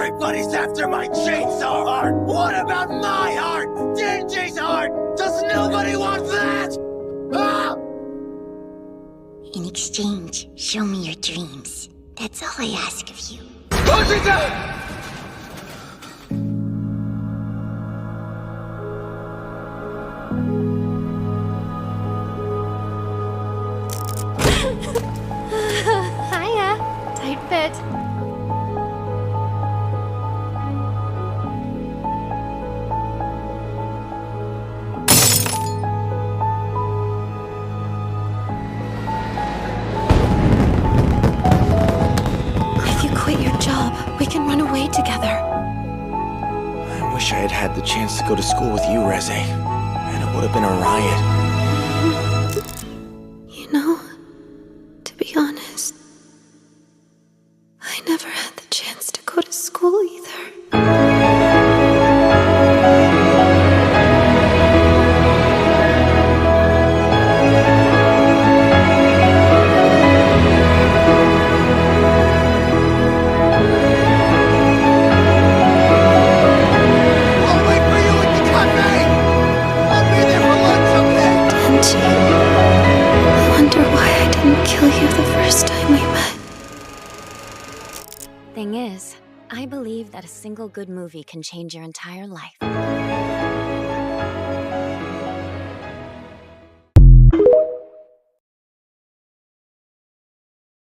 Everybody's after my chainsaw heart! What about my heart? Denji's heart? Does nobody want that? Ah! In exchange, show me your dreams. That's all I ask of you. Gogeta! Hiya. Tight fit. If you quit your job, we can run away together. I wish I had had the chance to go to school with you, Reze. And it would have been a riot. You know, to be honest, I never had the chance to go to school either. I'll wait for you at the cafe! I'll be there for lunch, okay? Denji, I wonder why I didn't kill you the first time we met. Thing is, I believe that a single good movie can change your entire life.